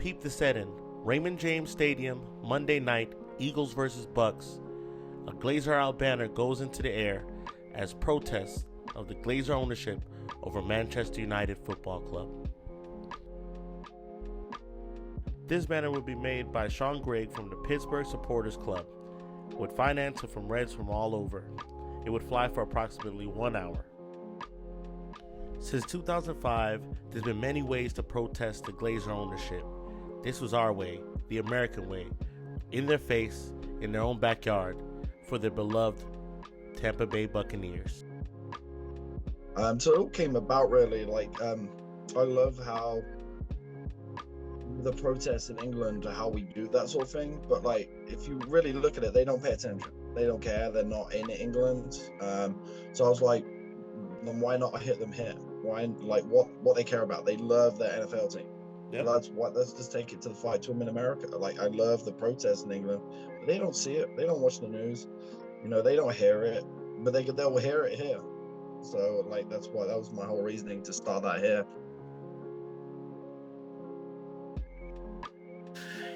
Peep the setting. Raymond James Stadium, Monday night, Eagles versus Bucks. A Glazersout banner goes into the air as protest of the Glazer ownership over Manchester United Football Club. This banner would be made by Greig from the Pittsburgh Supporters Club, with financing from Reds from all over. It would fly for approximately 1 hour. Since 2005, there's been many ways to protest the Glazer ownership. This was our way, the American way, in their face, in their own backyard, for their beloved Tampa Bay Buccaneers. So it all came about really, I love how the protests in England, how we do that sort of thing, but if you really look at it, they don't pay attention. They don't care. They're not in England. So I was like, then why not hit them here? Why, what they care about? They love their NFL team. Yep. Let's just take it to the fight to them in America. I love the protests in England, but they don't see it. They don't watch the news. They don't hear it, but they'll hear it here. So that was my whole reasoning to start that here.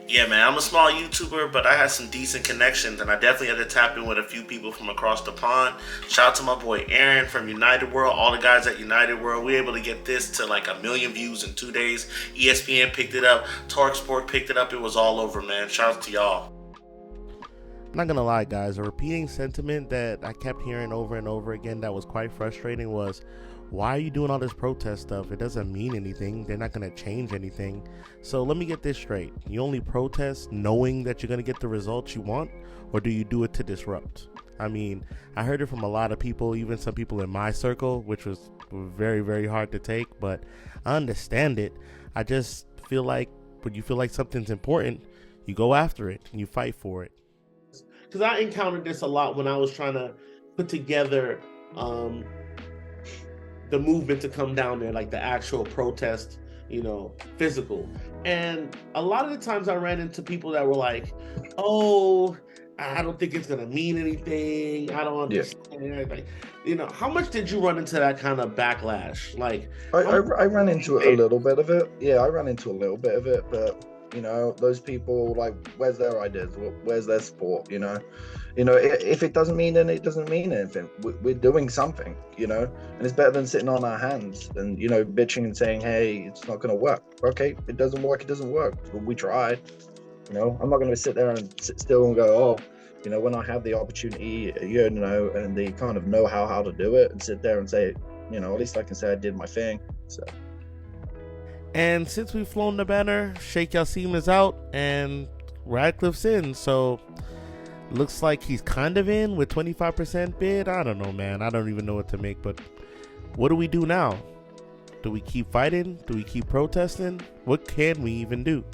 Yeah, man, I'm a small YouTuber, but I had some decent connections, and I definitely had to tap in with a few people from across the pond. Shout out to my boy Aaron from United World, all the guys at United World. We were able to get this to 1 million views in 2 days. ESPN picked it up, Torque Sport picked it up. It was all over, man. Shout out to y'all. I'm not gonna lie, guys, a repeating sentiment that I kept hearing over and over again that was quite frustrating was, why are you doing all this protest stuff? It doesn't mean anything. They're not going to change anything. So let me get this straight. You only protest knowing that you're going to get the results you want, or do you do it to disrupt? I mean, I heard it from a lot of people, even some people in my circle, which was very, very hard to take, but I understand it. I just feel like when you feel like something's important, you go after it and you fight for it. Because I encountered this a lot when I was trying to put together the movement to come down there, the actual protest, physical. And a lot of the times I ran into people that were like, oh, I don't think it's going to mean anything. I don't understand anything. How much did you run into that kind of backlash? I ran into a little bit of it. Yeah, I ran into a little bit of it, but those people, where's their ideas? Where's their support? If it doesn't mean anything, it doesn't mean anything. We're doing something, and it's better than sitting on our hands and, bitching and saying, hey, it's not going to work. Okay, it doesn't work. It doesn't work. But we tried. I'm not going to sit there and sit still and go, oh, when I have the opportunity, and they kind of know how to do it and sit there and say, at least I can say I did my thing. So. And since we've flown the banner, Sheikh Yassim is out and Radcliffe's in. So looks like he's kind of in with 25% bid. I don't know, man. I don't even know what to make. But what do we do now? Do we keep fighting? Do we keep protesting? What can we even do?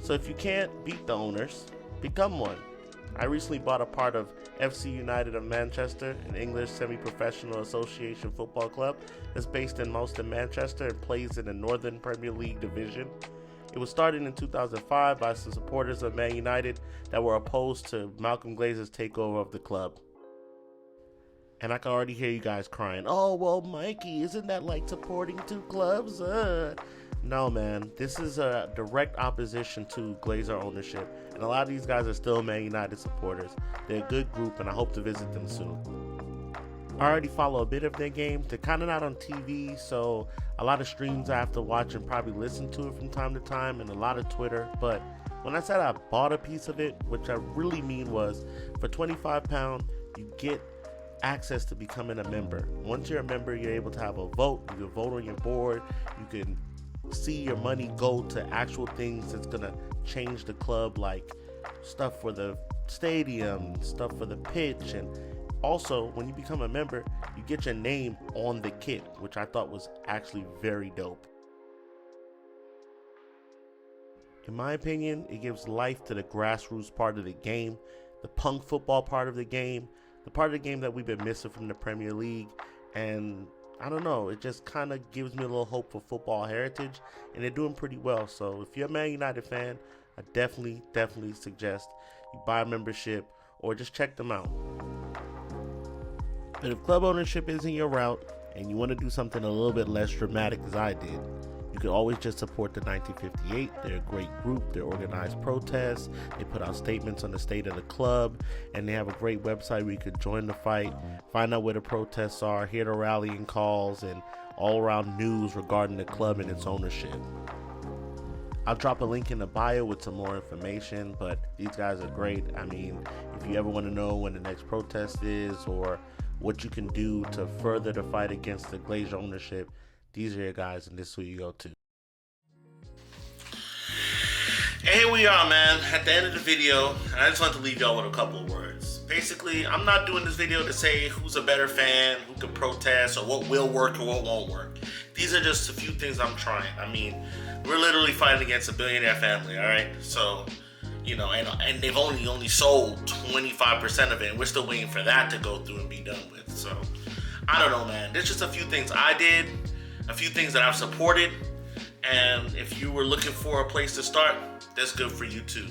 So if you can't beat the owners, become one. I recently bought a part of FC United of Manchester, an English semi-professional association football club that's based in Moston, Manchester, and plays in the Northern Premier League division. It was started in 2005 by some supporters of Man United that were opposed to Malcolm Glazer's takeover of the club. And I can already hear you guys crying, oh, well, Mikey, isn't that like supporting two clubs? No, man, this is a direct opposition to Glazer ownership, and a lot of these guys are still Man United supporters. They're a good group, and I hope to visit them soon. I already follow a bit of their games. They're kind of not on TV, so a lot of streams I have to watch and probably listen to it from time to time, and a lot of Twitter. But when I said I bought a piece of it, which I really mean was, for £25, you get access to becoming a member. Once you're a member, you're able to have a vote. You can vote on your board. You can see your money go to actual things that's gonna change the club, like stuff for the stadium, stuff for the pitch, and also when you become a member, you get your name on the kit, which I thought was actually very dope. In my opinion, it gives life to the grassroots part of the game, the punk football part of the game, the part of the game that we've been missing from the Premier League, and I don't know, it just kind of gives me a little hope for football heritage, and they're doing pretty well. So if you're a Man United fan, I definitely suggest you buy a membership or just check them out. But if club ownership isn't your route and you want to do something a little bit less dramatic as I did, you can always just support the 1958. They're a great group. They organize protests. They put out statements on the state of the club. And they have a great website where you could join the fight, find out where the protests are, hear the rallying calls, and all around news regarding the club and its ownership. I'll drop a link in the bio with some more information, but these guys are great. I mean, if you ever want to know when the next protest is or what you can do to further the fight against the Glazer ownership, these are your guys, and this is who you go to. And here we are, man, at the end of the video, and I just want to leave y'all with a couple of words. Basically, I'm not doing this video to say who's a better fan, who can protest, or what will work or what won't work. These are just a few things I'm trying. I mean, we're literally fighting against a billionaire family, all right? So, you know, and they've only sold 25% of it, and we're still waiting for that to go through and be done with. So, I don't know, man. There's just a few things I did, a few things that I've supported, and if you were looking for a place to start, that's good for you too.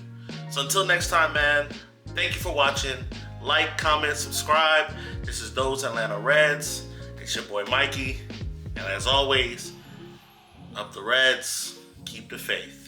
So until next time, man, thank you for watching. Like, comment, subscribe. This is Those Atlanta Reds. It's your boy Mikey, and as always, up the Reds, keep the faith.